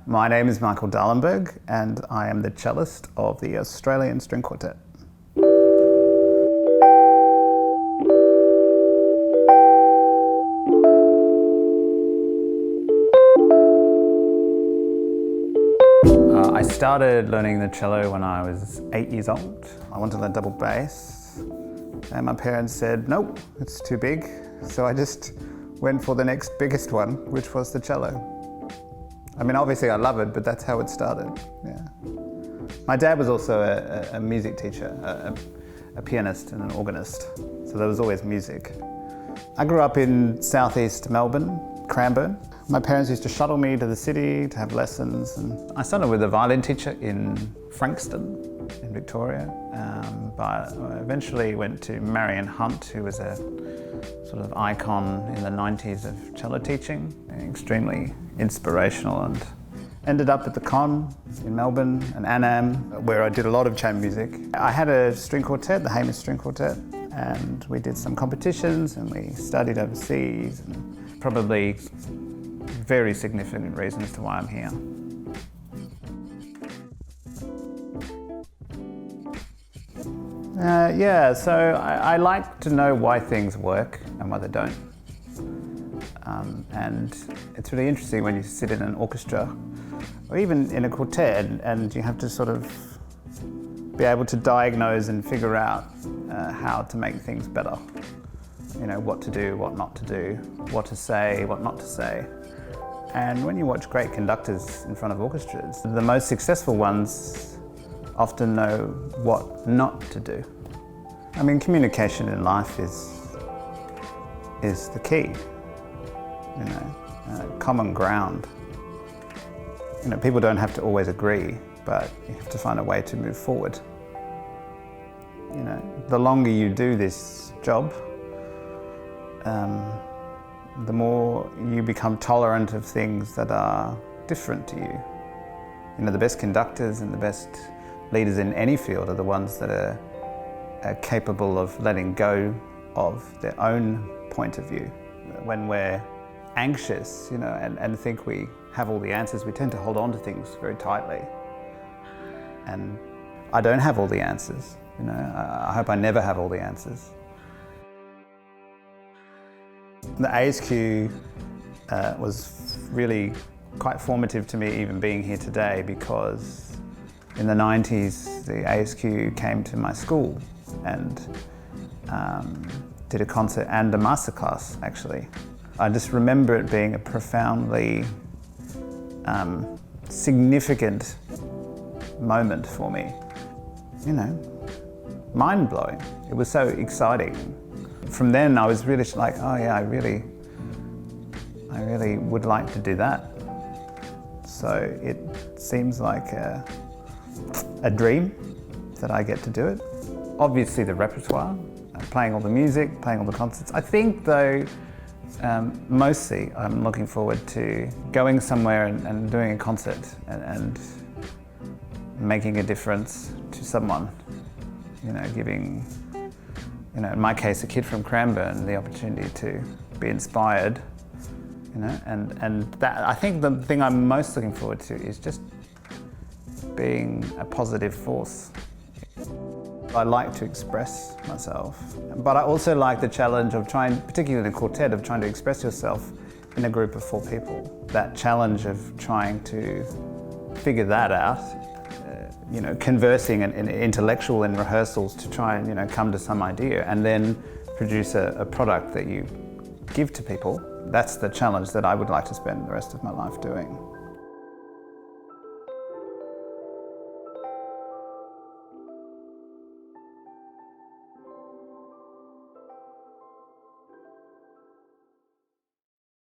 My name is Michael Dahlenburg and I am the cellist of the Australian String Quartet. I started learning the cello when I was 8 years old. I wanted a double bass and my parents said, nope, it's too big. So I just went for the next biggest one, which was the cello. I mean, obviously I love it, but that's how it started, yeah. My dad was also a music teacher, a pianist and an organist, so there was always music. I grew up in southeast Melbourne, Cranbourne. My parents used to shuttle me to the city to have lessons. And I started with a violin teacher in Frankston, in Victoria, but I eventually went to Marion Hunt, who was a sort of icon in the 90s of cello teaching, extremely inspirational, and ended up at the Con in Melbourne and Annam, where I did a lot of chamber music. I had a string quartet, the Hamish String Quartet, and we did some competitions and we studied overseas, and probably very significant reason as to why I'm here. So I like to know why things work and why they don't. And it's really interesting when you sit in an orchestra or even in a quartet and you have to sort of be able to diagnose and figure out how to make things better. You know, what to do, what not to do, what to say, what not to say. And when you watch great conductors in front of orchestras, the most successful ones often know what not to do. I mean, communication in life is the key, you know, common ground. You know, people don't have to always agree, but you have to find a way to move forward. You know, the longer you do this job, the more you become tolerant of things that are different to you. You know, the best conductors and the best leaders in any field are the ones that are capable of letting go of their own point of view. When we're anxious, you know, and think we have all the answers, we tend to hold on to things very tightly. And I don't have all the answers, you know, I hope I never have all the answers. The ASQ was really quite formative to me, even being here today, because in the 90s the ASQ came to my school and did a concert and a masterclass, actually. I just remember it being a profoundly significant moment for me. You know, mind-blowing. It was so exciting. From then I was really like, oh yeah, I really would like to do that. So it seems like a dream that I get to do it. Obviously the repertoire, playing all the music, playing all the concerts. I think though, mostly I'm looking forward to going somewhere and doing a concert and making a difference to someone. You know, giving, you know, in my case, a kid from Cranbourne, the opportunity to be inspired, you know, and that, I think the thing I'm most looking forward to is just being a positive force. I like to express myself, but I also like the challenge of trying, particularly in a quartet, of trying to express yourself in a group of 4 people. That challenge of trying to figure that out, you know, conversing and intellectual in rehearsals to try and, you know, come to some idea and then produce a product that you give to people. That's the challenge that I would like to spend the rest of my life doing.